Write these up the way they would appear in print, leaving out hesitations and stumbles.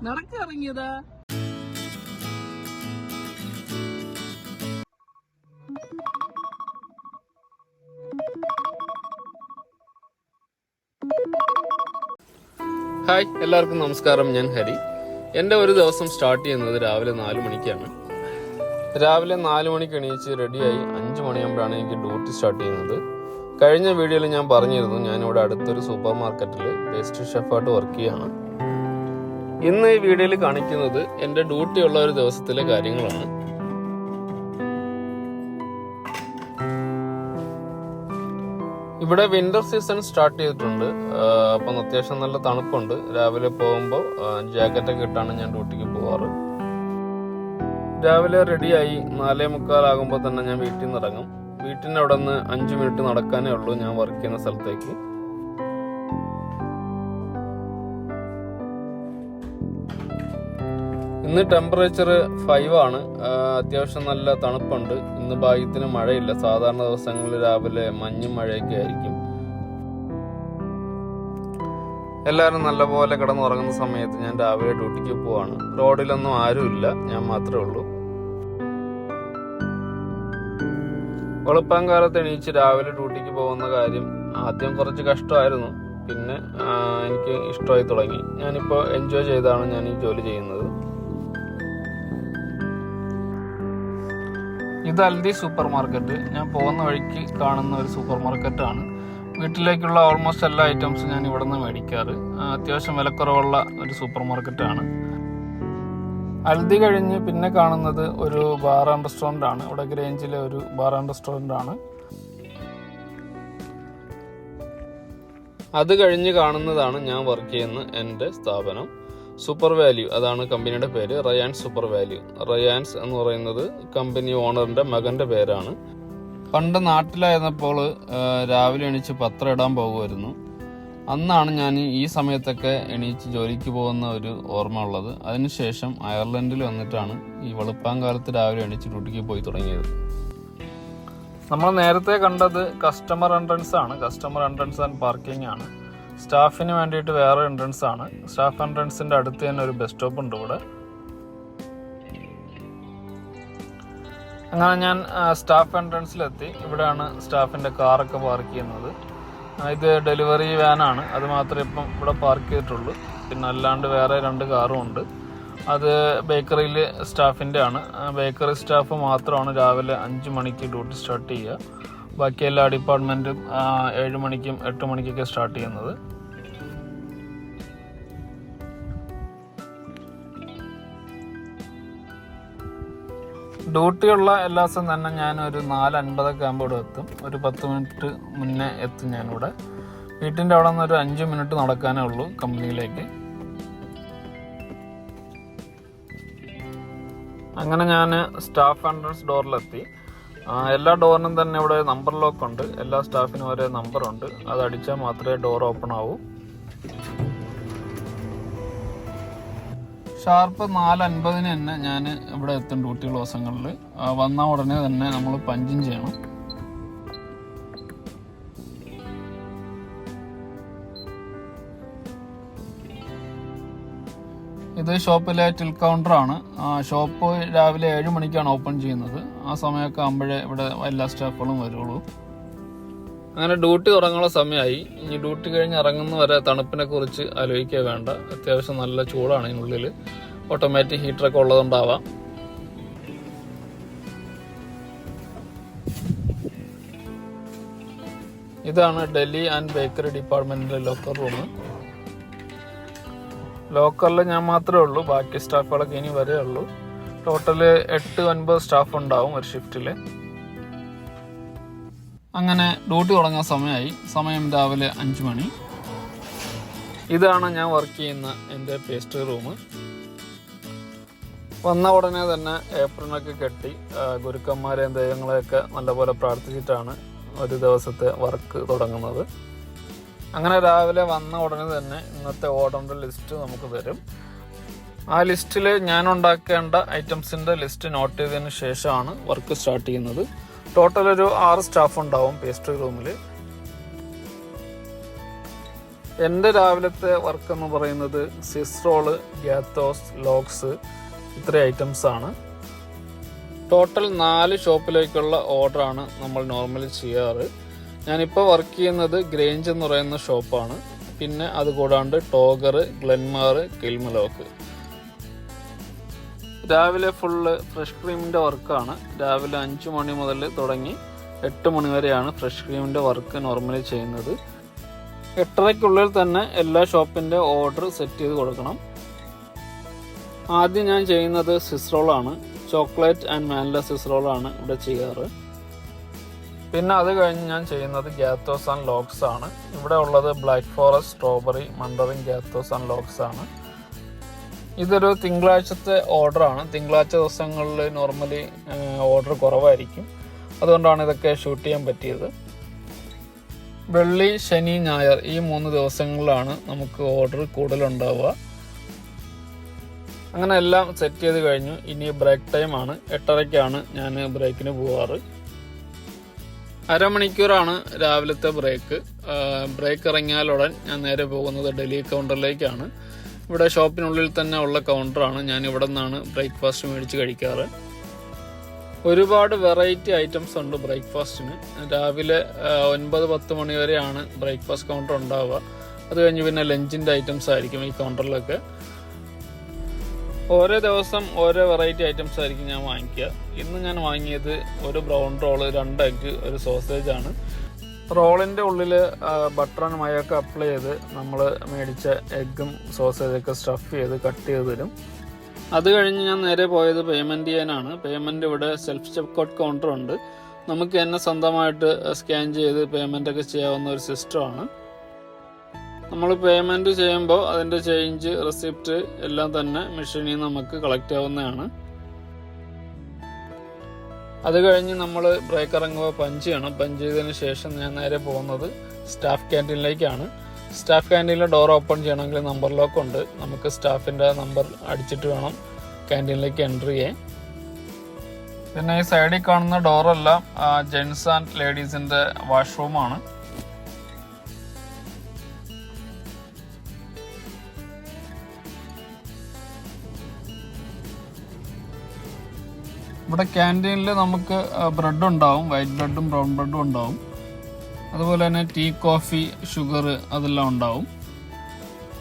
നടക്കിറങ്ങിയതാ. Hi, എല്ലാവർക്കും നമസ്കാരം. ഞാൻ ഹരി. എൻ്റെ ഒരു ദിവസം സ്റ്റാർട്ട് ചെയ്യുന്നത് രാവിലെ 4 മണിക്കാണ്. രാവിലെ 4 മണിക്ക് എണീച്ച് റെഡിയായി 5 മണിയാകുമ്പോഴാണ് എനിക്ക് ഡ്യൂട്ടി സ്റ്റാർട്ട് ചെയ്യുന്നത്. കഴിഞ്ഞ വീഡിയോയിൽ ഞാൻ പറഞ്ഞിരുന്നു ഞാനിവിടെ അടുത്തൊരു സൂപ്പർ മാർക്കറ്റിൽ പേസ്ട്രി ഷെഫായിട്ട് വർക്ക് ചെയ്യുകയാണ്. ഇന്ന് ഈ വീഡിയോയിൽ കാണിക്കുന്നത് എൻ്റെ ഡ്യൂട്ടി ഉള്ള ഒരു ദിവസത്തിലെ കാര്യങ്ങളാണ്. ഇവിടെ വിന്റർ സീസൺ സ്റ്റാർട്ട് ചെയ്തിട്ടുണ്ട്. അപ്പം അത്യാവശ്യം നല്ല തണുപ്പുണ്ട്. രാവിലെ പോകുമ്പോൾ ജാക്കറ്റൊക്കെ ഇട്ടാണ് ഞാൻ ഡ്യൂട്ടിക്ക് പോവാറ്. രാവിലെ റെഡിയായി 4:45 ആകുമ്പോൾ തന്നെ ഞാൻ വീട്ടിൽ നിന്ന് ഇറങ്ങും. വീട്ടിൻ്റെ അവിടെ നിന്ന് 5 മിനിറ്റ് നടക്കാനേ ഉള്ളൂ ഞാൻ വർക്ക് ചെയ്യുന്ന സ്ഥലത്തേക്ക്. ഇന്ന് ടെമ്പറേച്ചർ 5 ആണ്. അത്യാവശ്യം നല്ല തണുപ്പുണ്ട്. ഇന്ന് ഭാഗ്യത്തിന് മഴയില്ല. സാധാരണ ദിവസങ്ങളിൽ രാവിലെ മഞ്ഞും മഴയൊക്കെ ആയിരിക്കും. എല്ലാവരും നല്ലപോലെ കിടന്നുറങ്ങുന്ന സമയത്ത് ഞാൻ രാവിലെ ഡ്യൂട്ടിക്ക് പോവാണ്. റോഡിലൊന്നും ആരുമില്ല, ഞാൻ മാത്രമേ ഉള്ളൂ. വെളുപ്പാങ്കാലത്ത് എണീച്ച് രാവിലെ ഡ്യൂട്ടിക്ക് പോകുന്ന കാര്യം ആദ്യം കുറച്ച് കഷ്ടമായിരുന്നു. പിന്നെ എനിക്ക് ഇഷ്ടമായി തുടങ്ങി. ഞാനിപ്പോൾ എൻജോയ് ചെയ്താണ് ഞാൻ ഈ ജോലി ചെയ്യുന്നത്. ഇത് അൽദി സൂപ്പർ മാർക്കറ്റ്. ഞാൻ പോകുന്ന വഴിക്ക് കാണുന്ന ഒരു സൂപ്പർ മാർക്കറ്റാണ്. വീട്ടിലേക്കുള്ള ഓൾമോസ്റ്റ് എല്ലാ ഐറ്റംസും ഞാൻ ഇവിടെ നിന്ന് മേടിക്കാറ്. അത്യാവശ്യം വിലക്കുറവുള്ള ഒരു സൂപ്പർ മാർക്കറ്റാണ്. അൽദി കഴിഞ്ഞ് പിന്നെ കാണുന്നത് ഒരു ബാർ ആൻഡ് റെസ്റ്റോറൻ്റ് ആണ്. ഇവിടെ ഗ്രേഞ്ചിലെ ഒരു ബാർ ആൻഡ് റെസ്റ്റോറൻ്റ് ആണ്. അത് കഴിഞ്ഞ് കാണുന്നതാണ് ഞാൻ വർക്ക് ചെയ്യുന്ന എൻ്റെ സ്ഥാപനം സൂപ്പർ വാല്യൂ. അതാണ് കമ്പനിയുടെ പേര്, റയാൻസ് സൂപ്പർ വാല്യൂ. റയാൻസ് എന്ന് പറയുന്നത് കമ്പനി ഓണറിൻ്റെ മകൻ്റെ പേരാണ്. പണ്ട് നാട്ടിലായിരുന്നപ്പോൾ രാവിലെ എണീച്ച് പത്രം ഇടാൻ പോകുമായിരുന്നു. അന്നാണ് ഞാൻ ഈ സമയത്തൊക്കെ എണീച്ച് ജോലിക്ക് പോകുന്ന ഒരു ഓർമ്മ ഉള്ളത്. അതിനുശേഷം അയർലൻഡിൽ വന്നിട്ടാണ് ഈ വെളുപ്പാങ്കാലത്ത് രാവിലെ എണീച്ച് ഡ്യൂട്ടിക്ക് പോയി തുടങ്ങിയത്. നമ്മൾ നേരത്തെ കണ്ടത് കസ്റ്റമർ എൻട്രൻസ് ആണ്. കസ്റ്റമർ എൻട്രൻസ് ആൻഡ് പാർക്കിംഗ് ആണ്. സ്റ്റാഫിന് വേണ്ടിയിട്ട് വേറെ എൻട്രൻസ് ആണ്. സ്റ്റാഫ് എൻട്രൻസിൻ്റെ അടുത്ത് തന്നെ ഒരു ബസ് സ്റ്റോപ്പ് ഉണ്ട് ഇവിടെ. അങ്ങനെ ഞാൻ സ്റ്റാഫ് എൻട്രൻസിലെത്തി. ഇവിടെയാണ് സ്റ്റാഫിൻ്റെ കാറൊക്കെ പാർക്ക് ചെയ്യുന്നത്. ഇത് ഡെലിവറി വാനാണ്. അത് മാത്രമേ ഇപ്പം ഇവിടെ പാർക്ക് ചെയ്തിട്ടുള്ളൂ. പിന്നെ അല്ലാണ്ട് വേറെ 2 കാറും ഉണ്ട്. അത് ബേക്കറിയിൽ സ്റ്റാഫിൻ്റെ ആണ്. ബേക്കറി സ്റ്റാഫ് മാത്രമാണ് രാവിലെ 5 മണിക്ക് ഡ്യൂട്ടി സ്റ്റാർട്ട് ചെയ്യുക. ബാക്കി എല്ലാ ഡിപ്പാർട്ട്മെൻറ്റും 7 മണിക്കും 8 മണിക്കൊക്കെ സ്റ്റാർട്ട് ചെയ്യുന്നത്. ഡ്യൂട്ടിയുള്ള എല്ലാ ദിവസവും തന്നെ ഞാനൊരു 4:50 ആകുമ്പോൾ എത്തും. ഒരു 10 മിനിറ്റ് മുന്നേ എത്തും ഞാനിവിടെ. വീട്ടിൻ്റെ അവിടെ നിന്ന് ഒരു 5 മിനിറ്റ് നടക്കാനേ ഉള്ളൂ കമ്പനിയിലേക്ക്. അങ്ങനെ ഞാൻ സ്റ്റാഫ് എൻട്രൻസ് ഡോറിലെത്തി. എല്ലാ ഡോറിനും തന്നെ ഇവിടെ നമ്പർ ലോക്ക് ഉണ്ട്. എല്ലാ സ്റ്റാഫിനും ഒരേ നമ്പറുണ്ട്. അത് അടിച്ചാൽ മാത്രമേ ഡോർ ഓപ്പൺ ആവൂ. ഷാർപ്പ് 4:50 തന്നെ ഞാൻ ഇവിടെ എത്തും. ഡ്യൂട്ടിയുള്ള ദിവസങ്ങളിൽ വന്ന ഉടനെ തന്നെ നമ്മൾ പഞ്ചിങ് ചെയ്യണം. ഇത് ഷോപ്പിലെ ടിൽ കൗണ്ടറാണ്. ഷോപ്പ് രാവിലെ 7 മണിക്കാണ് ഓപ്പൺ ചെയ്യുന്നത്. ആ സമയമൊക്കെ ആകുമ്പോഴേ ഇവിടെ എല്ലാ സ്റ്റാഫുകളും വരുള്ളൂ. അങ്ങനെ ഡ്യൂട്ടി തുടങ്ങാനുള്ള സമയമായി. ഇനി ഡ്യൂട്ടി കഴിഞ്ഞ് ഇറങ്ങുന്നവരെ തണുപ്പിനെ കുറിച്ച് ആലോചിക്കുക വേണ്ട. അത്യാവശ്യം നല്ല ചൂടാണ് ഇതിനുള്ളിൽ. ഓട്ടോമാറ്റിക് ഹീറ്ററൊക്കെ ഉള്ളതുകൊണ്ടാവാം. ഇതാണ് ഡെലി ആൻഡ് ബേക്കറി ഡിപ്പാർട്ട്മെന്റിലെ ലോക്കർ റൂം. ലോക്കറിൽ ഞാൻ മാത്രമേ ഉള്ളൂ. ബാക്കി സ്റ്റാഫുകളൊക്കെ ഇനി വരേ ഉള്ളൂ. ടോട്ടല് 8-9 സ്റ്റാഫ് ഉണ്ടാവും ഒരു ഷിഫ്റ്റിൽ. അങ്ങനെ ഡ്യൂട്ടി തുടങ്ങാൻ സമയമായി. സമയം രാവിലെ 5 മണി. ഇതാണ് ഞാൻ വർക്ക് ചെയ്യുന്ന എൻ്റെ പേസ്ട്രി റൂം. വന്ന ഉടനെ തന്നെ ഏപ്രിനൊക്കെ കെട്ടി ഗുരുക്കന്മാരെയും ദൈവങ്ങളെയൊക്കെ നല്ലപോലെ പ്രാർത്ഥിച്ചിട്ടാണ് ഒരു ദിവസത്തെ വർക്ക് തുടങ്ങുന്നത്. അങ്ങനെ രാവിലെ വന്ന ഉടനെ തന്നെ ഇന്നത്തെ ഓർഡറിൻ്റെ ലിസ്റ്റ് നമുക്ക് തരും. ആ ലിസ്റ്റിൽ ഞാൻ ഉണ്ടാക്കേണ്ട ഐറ്റംസിൻ്റെ ലിസ്റ്റ് നോട്ട് ചെയ്തതിന് ശേഷമാണ് വർക്ക് സ്റ്റാർട്ട് ചെയ്യുന്നത്. ടോട്ടൽ ഒരു 6 സ്റ്റാഫ് ഉണ്ടാവും പേസ്ട്രി റൂമിൽ. എൻ്റെ രാവിലത്തെ വർക്ക് എന്ന് പറയുന്നത് സ്വിസ് റോള്, ഗ്യാത്തോസ്, ലോക്സ്, ഇത്രയും ഐറ്റംസ് ആണ്. ടോട്ടൽ 4 ഷോപ്പിലേക്കുള്ള ഓർഡറാണ് നമ്മൾ നോർമലി ചെയ്യാറ്. ഞാനിപ്പോൾ വർക്ക് ചെയ്യുന്നത് ഗ്രേഞ്ച് എന്ന് പറയുന്ന ഷോപ്പാണ്. പിന്നെ അതുകൂടാണ്ട് ടോഗർ, ഗ്ലെൻമാർ, കിൽമലോക്ക്. രാവിലെ ഫുള്ള് ഫ്രഷ് ക്രീമിൻ്റെ വർക്കാണ്. രാവിലെ 5 മണി മുതൽ തുടങ്ങി 8 മണി വരെയാണ് ഫ്രഷ് ക്രീമിൻ്റെ വർക്ക് നോർമലി ചെയ്യുന്നത്. 8:30-ക്കുള്ളിൽ തന്നെ എല്ലാ ഷോപ്പിൻ്റെ ഓർഡർ സെറ്റ് ചെയ്ത് കൊടുക്കണം. ആദ്യം ഞാൻ ചെയ്യുന്നത് സ്വിസ് റോളാണ്. ചോക്ലേറ്റ് ആൻഡ് വാനില സ്വിസ് റോളാണ് ഇവിടെ ചെയ്യാറ്. പിന്നെ അത് കഴിഞ്ഞ് ഞാൻ ചെയ്യുന്നത് ഗ്യാത്തോസ് ആൻഡ് ലോക്സ് ആണ്. ഇവിടെ ഉള്ളത് black forest, strawberry, mandarin, gateaux and logs ആണ്. ഇതൊരു തിങ്കളാഴ്ചത്തെ ഓർഡറാണ്. തിങ്കളാഴ്ച ദിവസങ്ങളിൽ നോർമലി ഓർഡർ കുറവായിരിക്കും. അതുകൊണ്ടാണ് ഇതൊക്കെ ഷൂട്ട് ചെയ്യാൻ പറ്റിയത്. വെള്ളി, ശനി, ഞായർ ഈ 3 ദിവസങ്ങളിലാണ് നമുക്ക് ഓർഡർ കൂടുതലുണ്ടാവുക. അങ്ങനെ എല്ലാം സെറ്റ് ചെയ്ത് കഴിഞ്ഞു. ഇനി ബ്രേക്ക് ടൈമാണ്. 8:30-ക്കാണ് ഞാൻ ബ്രേക്കിന് പോവാറ്. അരമണിക്കൂറാണ് രാവിലത്തെ ബ്രേക്ക്. ബ്രേക്ക് ഇറങ്ങിയാലുടൻ ഞാൻ നേരെ പോകുന്നത് ഡെലി കൗണ്ടറിലേക്കാണ്. ഇവിടെ ഷോപ്പിനുള്ളിൽ തന്നെ ഉള്ള കൗണ്ടറാണ്. ഞാൻ ഇവിടെ നിന്നാണ് ബ്രേക്ക്ഫാസ്റ്റ് മേടിച്ച് കഴിക്കാറ്. ഒരുപാട് വെറൈറ്റി ഐറ്റംസ് ഉണ്ട് ബ്രേക്ക്ഫാസ്റ്റിന്. രാവിലെ 9-10 മണി വരെയാണ് ബ്രേക്ക്ഫാസ്റ്റ് കൗണ്ടർ ഉണ്ടാവുക. അത് കഴിഞ്ഞ് പിന്നെ ലഞ്ചിൻ്റെ ഐറ്റംസ് ആയിരിക്കും ഈ കൗണ്ടറിലൊക്കെ. ഓരോ ദിവസം ഓരോ വെറൈറ്റി ഐറ്റംസ് ആയിരിക്കും ഞാൻ വാങ്ങിക്കുക. ഇന്ന് ഞാൻ വാങ്ങിയത് ഒരു ബ്രൗൺ റോള്, 2 എഗ്ഗ്, ഒരു സോസേജ് ആണ്. റോളിൻ്റെ ഉള്ളിൽ ബട്ടർ ആൻഡ് മയൊക്കെ അപ്ലൈ ചെയ്ത് നമ്മൾ മേടിച്ച എഗ്ഗും സോസേജൊക്കെ സ്റ്റഫ് ചെയ്ത് കട്ട് ചെയ്ത് തരും. അത് കഴിഞ്ഞ് ഞാൻ നേരെ പോയത് പേയ്മെൻറ്റ് ചെയ്യാനാണ്. പേയ്മെൻറ്റ് ഇവിടെ സെൽഫ് ചെക്കൗട്ട് കൗണ്ടർ ഉണ്ട്. നമുക്ക് തന്നെ സ്വന്തമായിട്ട് സ്കാൻ ചെയ്ത് പേയ്മെൻറ്റൊക്കെ ചെയ്യാവുന്ന ഒരു സിസ്റ്റമാണ്. നമ്മൾ പേയ്മെൻറ്റ് ചെയ്യുമ്പോൾ അതിൻ്റെ ചേഞ്ച്, റെസിപ്റ്റ് എല്ലാം തന്നെ മെഷീനിൽ നിന്ന് നമുക്ക് കളക്ട് ആവുന്നതാണ്. അത് കഴിഞ്ഞ് നമ്മൾ ബ്രേക്ക് ഇറങ്ങുമ്പോൾ പഞ്ച് ചെയ്യണം. പഞ്ച് ചെയ്തതിന് ശേഷം ഞാൻ നേരെ പോകുന്നത് സ്റ്റാഫ് ക്യാൻറ്റീനിലേക്കാണ്. സ്റ്റാഫ് ക്യാൻറ്റീനിലെ ഡോർ ഓപ്പൺ ചെയ്യണമെങ്കിൽ നമ്പർ ലോക്ക് ഉണ്ട്. നമുക്ക് സ്റ്റാഫിൻ്റെ നമ്പർ അടിച്ചിട്ട് വേണം ക്യാൻറ്റീനിലേക്ക് എൻ്റർ ചെയ്യാൻ. പിന്നെ ഈ സൈഡിൽ കാണുന്ന ഡോറെല്ലാം ജെൻസ് ആൻഡ് ലേഡീസിൻ്റെ വാഷ്റൂമാണ്. ഇവിടെ ക്യാൻറ്റീനിൽ നമുക്ക് ബ്രെഡ് ഉണ്ടാവും. വൈറ്റ് ബ്രെഡും ബ്രൗൺ ബ്രെഡും ഉണ്ടാവും. അതുപോലെ തന്നെ ടീ, കോഫി, ഷുഗർ അതെല്ലാം ഉണ്ടാവും.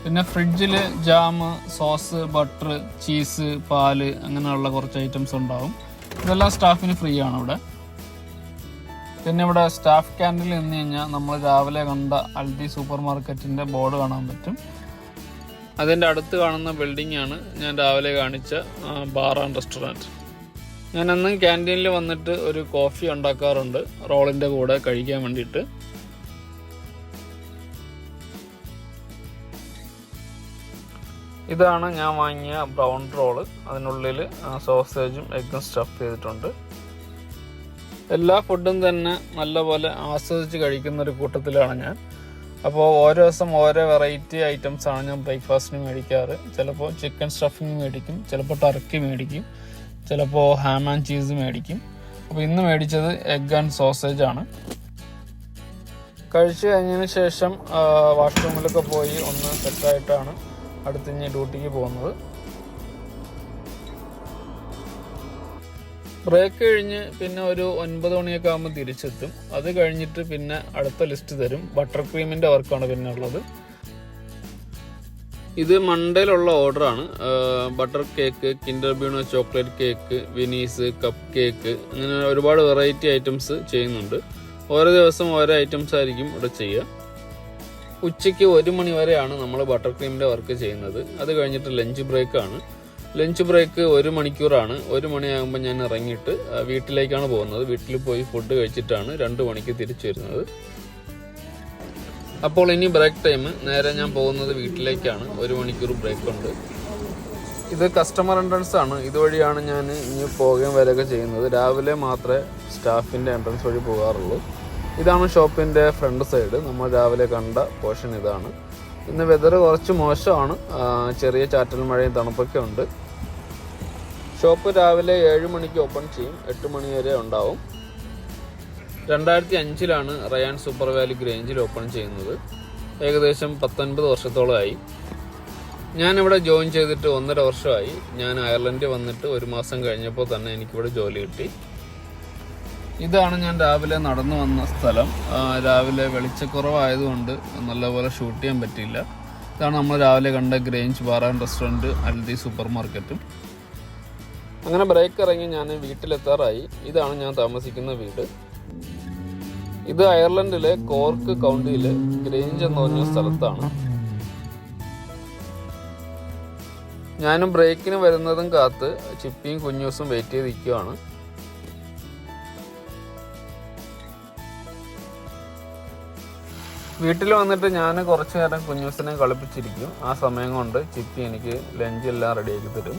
പിന്നെ ഫ്രിഡ്ജിൽ ജാം, സോസ്, ബട്ടർ, ചീസ്, പാല് അങ്ങനെയുള്ള കുറച്ച് ഐറ്റംസ് ഉണ്ടാവും. ഇതെല്ലാം സ്റ്റാഫിന് ഫ്രീ ആണ് ഇവിടെ. പിന്നെ ഇവിടെ സ്റ്റാഫ് ക്യാൻറ്റീനിൽ നിന്ന് കഴിഞ്ഞാൽ നമ്മൾ രാവിലെ കണ്ട അൽദി സൂപ്പർ മാർക്കറ്റിൻ്റെ ബോർഡ് കാണാൻ പറ്റും. അതിൻ്റെ അടുത്ത് കാണുന്ന ബിൽഡിംഗ് ആണ് ഞാൻ രാവിലെ കാണിച്ച ബാർ ആൻഡ് റെസ്റ്റോറൻറ്റ്. ഞാൻ എന്നും ക്യാൻറ്റീനിൽ വന്നിട്ട് ഒരു കോഫി ഉണ്ടാക്കാറുണ്ട് റോളിൻ്റെ കൂടെ കഴിക്കാൻ വേണ്ടിയിട്ട്. ഇതാണ് ഞാൻ വാങ്ങിയ ബ്രൗൺ റോള്. അതിനുള്ളിൽ സോസേജും എഗ്ഗും സ്റ്റഫ് ചെയ്തിട്ടുണ്ട്. എല്ലാ ഫുഡും തന്നെ നല്ലപോലെ ആസ്വദിച്ച് കഴിക്കുന്ന ഒരു കൂട്ടത്തിലാണ് ഞാൻ. അപ്പോൾ ഓരോ ദിവസം ഓരോ വെറൈറ്റി ഐറ്റംസാണ് ഞാൻ ബ്രേക്ക്ഫാസ്റ്റിന് മേടിക്കാറ്. ചിലപ്പോൾ ചിക്കൻ സ്റ്റഫിങ് മേടിക്കും, ചിലപ്പോൾ ടർക്കി മേടിക്കും, ചിലപ്പോൾ ഹാം ആൻഡ് ചീസ് മേടിക്കും. അപ്പോൾ ഇന്ന് മേടിച്ചത് എഗ് ആൻഡ് സോസേജ് ആണ്. കഴിച്ചു കഴിഞ്ഞതിന് ശേഷം വാഷ്റൂമിലൊക്കെ പോയി ഒന്ന് സെറ്റായിട്ടാണ് അടുത്തിഞ്ഞ് ഡ്യൂട്ടിക്ക് പോകുന്നത്. ബ്രേക്ക് കഴിഞ്ഞ് പിന്നെ ഒരു 9 മണിയൊക്കെ ആകുമ്പോൾ തിരിച്ചെത്തും. അത് കഴിഞ്ഞിട്ട് പിന്നെ അടുത്ത ലിസ്റ്റ് തരും. ബട്ടർ ക്രീമിൻ്റെ വർക്കാണ് പിന്നെ ഉള്ളത്. ഇത് മണ്ടയിലുള്ള ഓർഡറാണ്. Butter cake, Kinder Bueno chocolate cake, Viennese, cupcake, അങ്ങനെ ഒരുപാട് വെറൈറ്റി ഐറ്റംസ് ചെയ്യുന്നുണ്ട്. ഓരോ ദിവസം ഓരോ ഐറ്റംസ് ആയിരിക്കും ഇവിടെ ചെയ്യുക. ഉച്ചയ്ക്ക് 1 മണി വരെയാണ് നമ്മൾ ബട്ടർ ക്രീമിൻ്റെ വർക്ക് ചെയ്യുന്നത്. അത് കഴിഞ്ഞിട്ട് ലഞ്ച് ബ്രേക്കാണ്. ലഞ്ച് ബ്രേക്ക് 1 മണിക്കൂറാണ്. 1 മണിയാകുമ്പോൾ ഞാൻ ഇറങ്ങിയിട്ട് വീട്ടിലേക്കാണ് പോകുന്നത്. വീട്ടിൽ പോയി ഫുഡ് കഴിച്ചിട്ടാണ് 2 മണിക്ക് തിരിച്ചു വരുന്നത്. അപ്പോൾ ഇനി ബ്രേക്ക് ടൈം നേരെ ഞാൻ പോകുന്നത് വീട്ടിലേക്കാണ്. 1 മണിക്കൂർ ബ്രേക്ക് ഉണ്ട്. ഇത് കസ്റ്റമർ എൻട്രൻസ് ആണ്. ഇതുവഴിയാണ് ഞാൻ ഇനി പോകുകയും വരികയൊക്കെ ചെയ്യുന്നത്. രാവിലെ മാത്രമേ സ്റ്റാഫിൻ്റെ എൻട്രൻസ് വഴി പോകാറുള്ളൂ. ഇതാണ് ഷോപ്പിൻ്റെ ഫ്രണ്ട് സൈഡ്. നമ്മൾ രാവിലെ കണ്ട പോർഷൻ ഇതാണ്. ഇന്ന് വെതർ കുറച്ച് മോശമാണ്. ചെറിയ ചാറ്റൽ മഴയും തണുപ്പൊക്കെ ഉണ്ട്. ഷോപ്പ് രാവിലെ 7 മണിക്ക് ഓപ്പൺ ചെയ്യും. 8 മണി വരെ ഉണ്ടാവും. 2005-ലാണ് റയാൻ സൂപ്പർ വാല്യൂ ഗ്രേഞ്ചിൽ ഓപ്പൺ ചെയ്യുന്നത്. ഏകദേശം 19 വർഷത്തോളമായി. ഞാനിവിടെ ജോയിൻ ചെയ്തിട്ട് 1.5 വർഷമായി. ഞാൻ അയർലൻഡിൽ വന്നിട്ട് 1 മാസം കഴിഞ്ഞപ്പോൾ തന്നെ എനിക്കിവിടെ ജോലി കിട്ടി. ഇതാണ് ഞാൻ രാവിലെ നടന്നു വന്ന സ്ഥലം. രാവിലെ വെളിച്ചക്കുറവായതുകൊണ്ട് നല്ലപോലെ ഷൂട്ട് ചെയ്യാൻ പറ്റിയില്ല. ഇതാണ് നമ്മൾ രാവിലെ കണ്ട Grange bar and restaurant, Aldi സൂപ്പർ മാർക്കറ്റും. അങ്ങനെ ബ്രേക്ക് ഇറങ്ങി ഞാൻ വീട്ടിലെത്താറായി. ഇതാണ് ഞാൻ താമസിക്കുന്ന വീട്. ഇത് അയർലൻഡിലെ കോർക്ക് കൗണ്ടിയിലെ ഗ്രേഞ്ച് എന്ന് പറഞ്ഞ സ്ഥലത്താണ്. ഞാനും ബ്രേക്കിന് വരുന്നതും കാത്ത് ചിപ്പിയും കുഞ്ഞൂസും വെയിറ്റ് ചെയ്ത് നിൽക്കുകയാണ്. വീട്ടിൽ വന്നിട്ട് ഞാൻ കുറച്ചു നേരം കുഞ്ഞൂസിനെ കളിപ്പിച്ചിരിക്കും. ആ സമയം കൊണ്ട് ചിപ്പി എനിക്ക് ലഞ്ച് എല്ലാം റെഡിയാക്കി തരും.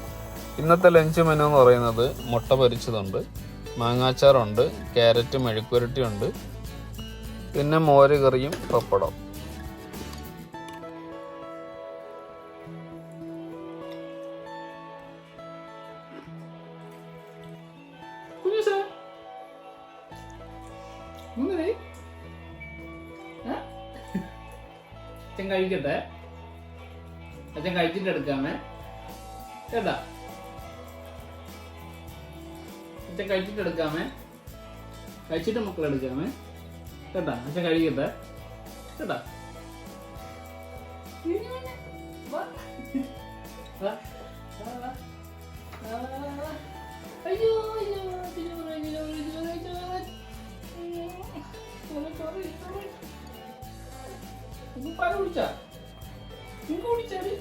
ഇന്നത്തെ ലഞ്ച് മെനു എന്ന് പറയുന്നത് മുട്ട പൊരിച്ചതുണ്ട്, മാങ്ങാച്ചാറുണ്ട്, ക്യാരറ്റ് മെഴുക്കുരട്ടിയുണ്ട്, പിന്നെ മോര് കറിയും പപ്പടം. അച്ഛൻ കഴിക്കട്ടെ, അച്ഛൻ കഴിച്ചിട്ട് എടുക്കാമേ കേട്ടാ, അച്ഛൻ കഴിച്ചിട്ട് എടുക്കാമേ, കഴിച്ചിട്ട് മക്കൾ എടുക്കാമേ കേട്ടാ, അച്ഛൻ കഴിക്കട്ടെ കേട്ടാ. അയ്യോ പാല് കുടിച്ചാ, കുടിച്ചാല്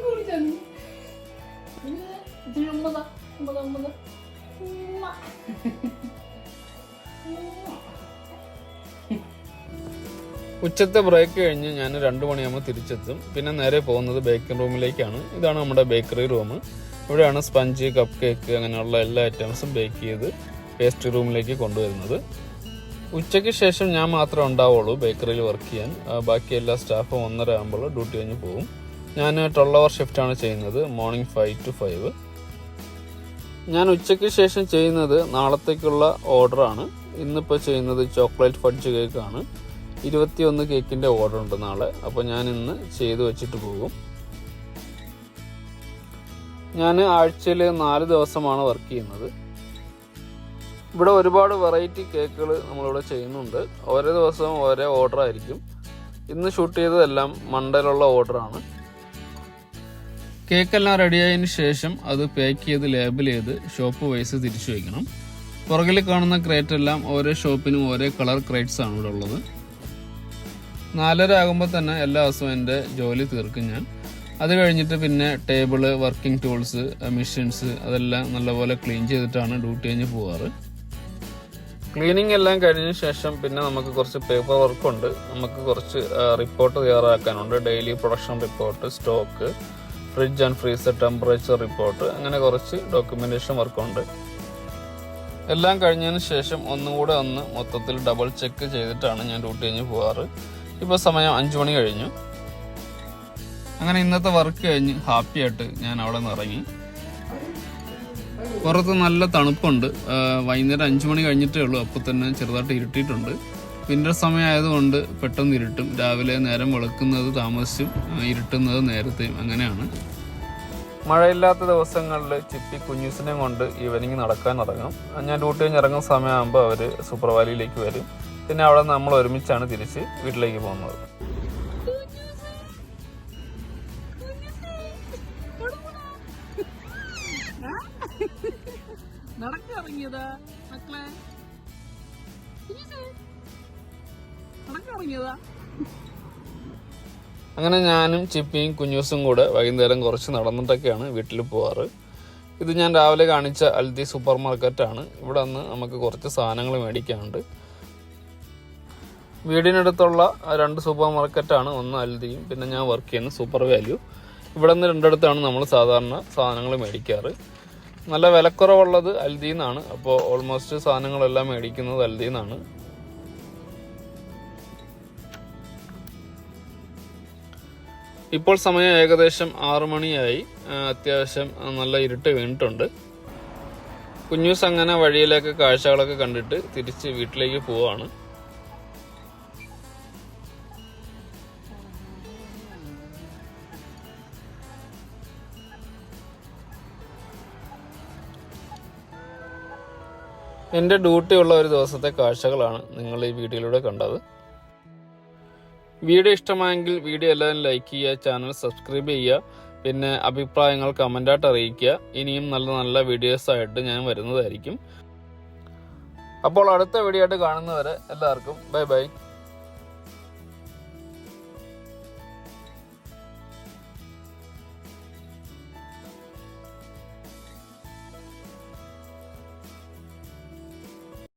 കുടിച്ചാ നീ ഉമ്മതാ ഉമ്മതാ ഉമ്മതാ. ഉച്ചത്തെ ബ്രേക്ക് കഴിഞ്ഞ് ഞാൻ 2 മണിയാകുമ്പോൾ തിരിച്ചെത്തും. പിന്നെ നേരെ പോകുന്നത് ബേക്കിംഗ് റൂമിലേക്കാണ്. ഇതാണ് നമ്മുടെ ബേക്കറി റൂം. ഇവിടെയാണ് സ്പഞ്ച്, കപ്പ് കേക്ക് അങ്ങനെയുള്ള എല്ലാ ഐറ്റംസും ബേക്ക് ചെയ്ത് പേസ്ട്രി റൂമിലേക്ക് കൊണ്ടുവരുന്നത്. ഉച്ചയ്ക്ക് ശേഷം ഞാൻ മാത്രമേ ഉണ്ടാവുള്ളൂ ബേക്കറിയിൽ വർക്ക് ചെയ്യാൻ. ബാക്കി എല്ലാ സ്റ്റാഫും 1:30 ആകുമ്പോൾ ഡ്യൂട്ടി കഴിഞ്ഞ് പോകും. ഞാൻ 12 അവർ ഷിഫ്റ്റാണ് ചെയ്യുന്നത്, മോർണിംഗ് 5 to 5. ഞാൻ ഉച്ചയ്ക്ക് ശേഷം ചെയ്യുന്നത് നാളത്തേക്കുള്ള ഓർഡറാണ്. ഇന്നിപ്പോൾ ചെയ്യുന്നത് ചോക്ലേറ്റ് ഫഡ്ജ് കേക്കാണ്. 21 കേക്കിൻ്റെ ഓർഡർ ഉണ്ട് നാളെ. അപ്പോൾ ഞാൻ ഇന്ന് ചെയ്ത് വെച്ചിട്ട് പോകും. ഞാൻ ആഴ്ചയിൽ 4 ദിവസമാണ് വർക്ക് ചെയ്യുന്നത്. ഇവിടെ ഒരുപാട് വെറൈറ്റി കേക്കുകൾ നമ്മളിവിടെ ചെയ്യുന്നുണ്ട്. ഓരോ ദിവസവും ഓരോ ഓർഡർ ആയിരിക്കും. ഇന്ന് ഷൂട്ട് ചെയ്തതെല്ലാം മണ്ടയിലുള്ള ഓർഡറാണ്. കേക്കെല്ലാം റെഡിയായതിനു ശേഷം അത് പാക്ക് ചെയ്ത് ലേബിൾ ചെയ്ത് ഷോപ്പ് വൈസ് തിരിച്ചു വയ്ക്കണം. പുറകിൽ കാണുന്ന ക്രേറ്റ് എല്ലാം ഓരോ ഷോപ്പിനും ഓരോ കളർ ക്രേറ്റ്സ് ആണ് ഇവിടെ ഉള്ളത്. 4:30 ആകുമ്പോൾ തന്നെ എല്ലാ ദിവസവും എൻ്റെ ജോലി തീർക്കും ഞാൻ. അത് കഴിഞ്ഞിട്ട് പിന്നെ ടേബിള്, വർക്കിംഗ് ടൂൾസ്, മെഷീൻസ് അതെല്ലാം നല്ലപോലെ ക്ലീൻ ചെയ്തിട്ടാണ് ഡ്യൂട്ടി കഴിഞ്ഞ് പോകാറ്. ക്ലീനിങ് എല്ലാം കഴിഞ്ഞ ശേഷം പിന്നെ നമുക്ക് കുറച്ച് പേപ്പർ വർക്കുണ്ട്. നമുക്ക് കുറച്ച് റിപ്പോർട്ട് തയ്യാറാക്കാനുണ്ട്. Daily production report, stock, fridge and freezer temperature report, അങ്ങനെ കുറച്ച് ഡോക്യുമെന്റേഷൻ വർക്കുണ്ട്. എല്ലാം കഴിഞ്ഞതിന് ശേഷം ഒന്നും കൂടെ മൊത്തത്തിൽ ഡബിൾ ചെക്ക് ചെയ്തിട്ടാണ് ഞാൻ ഡ്യൂട്ടി കഴിഞ്ഞ് പോകാറ്. ഇപ്പോൾ സമയം 5 മണി കഴിഞ്ഞു. അങ്ങനെ ഇന്നത്തെ വർക്ക് കഴിഞ്ഞ് ഹാപ്പി ആയിട്ട് ഞാൻ അവിടെ നിന്ന് ഇറങ്ങി. പുറത്ത് നല്ല തണുപ്പുണ്ട്. വൈകുന്നേരം 5 മണി കഴിഞ്ഞിട്ടേ ഉള്ളൂ. അപ്പോൾ തന്നെ ചെറുതായിട്ട് ഇരുട്ടിയിട്ടുണ്ട്. വിൻ്റർ സമയം ആയതുകൊണ്ട് പെട്ടെന്ന് ഇരുട്ടും. രാവിലെ നേരം വെളുക്കുന്നത് താമസിച്ചും ഇരുട്ടുന്നത് നേരത്തെയും, അങ്ങനെയാണ്. മഴയില്ലാത്ത ദിവസങ്ങളിൽ ചിപ്പി കുഞ്ഞൂസിനെ കൊണ്ട് ഈവനിങ് നടക്കാൻ ഇറങ്ങും. ഞാൻ ഡ്യൂട്ടി കഴിഞ്ഞ് ഇറങ്ങുന്ന സമയമാകുമ്പോൾ അവർ സൂപ്പർ വാലിയിലേക്ക് വരും. പിന്നെ അവിടെ നമ്മൾ ഒരുമിച്ചാണ് തിരിച്ച് വീട്ടിലേക്ക് പോകുന്നത്. നടക്കിറങ്ങിയതാ മക്കളെ, നടക്കിറങ്ങിയതാ. അങ്ങനെ ഞാനും ചിപ്പിയും കുഞ്ഞൂസും കൂടെ വൈകുന്നേരം കുറച്ച് നടന്നിട്ടൊക്കെയാണ് വീട്ടിൽ പോവാറ്. ഇത് ഞാൻ രാവിലെ കാണിച്ച അൽദി സൂപ്പർ മാർക്കറ്റാണ്. ഇവിടെ നിന്ന് നമുക്ക് കുറച്ച് സാധനങ്ങൾ മേടിക്കാനുണ്ട്. വീടിനടുത്തുള്ള 2 സൂപ്പർ മാർക്കറ്റാണ്. ഒന്ന് അൽദിയും പിന്നെ ഞാൻ വർക്ക് ചെയ്യുന്ന സൂപ്പർ വാല്യൂ. ഇവിടെ നിന്ന് 2 നമ്മൾ സാധാരണ സാധനങ്ങൾ മേടിക്കാറ്. നല്ല വിലക്കുറവുള്ളത് അൽദിയിൽ നിന്നാണ്. അപ്പോൾ ഓൾമോസ്റ്റ് സാധനങ്ങളെല്ലാം മേടിക്കുന്നത് അൽദിയിൽ നിന്നാണ്. ഇപ്പോൾ സമയം ഏകദേശം 6 മണിയായി. അത്യാവശ്യം നല്ല ഇരുട്ട് വീണിട്ടുണ്ട്. കുഞ്ഞൂസ് അങ്ങനെ വഴിയിലേക്ക് കാഴ്ചകളൊക്കെ കണ്ടിട്ട് തിരിച്ച് വീട്ടിലേക്ക് പോവാണ്. എൻ്റെ ഡ്യൂട്ടിയുള്ള ഒരു ദിവസത്തെ കാഴ്ചകളാണ് നിങ്ങൾ ഈ വീഡിയോയിലൂടെ കണ്ടത്. വീഡിയോ ഇഷ്ടമായെങ്കിൽ വീഡിയോ എല്ലാവരും ലൈക്ക് ചെയ്യുക, ചാനൽ സബ്സ്ക്രൈബ് ചെയ്യുക, പിന്നെ അഭിപ്രായങ്ങൾ കമൻ്റായിട്ട് അറിയിക്കുക. ഇനിയും നല്ല നല്ല വീഡിയോസായിട്ട് ഞാൻ വരുന്നതായിരിക്കും. അപ്പോൾ അടുത്ത വീഡിയോ ആയിട്ട് കാണുന്നവരെ എല്ലാവർക്കും ബൈ ബൈ.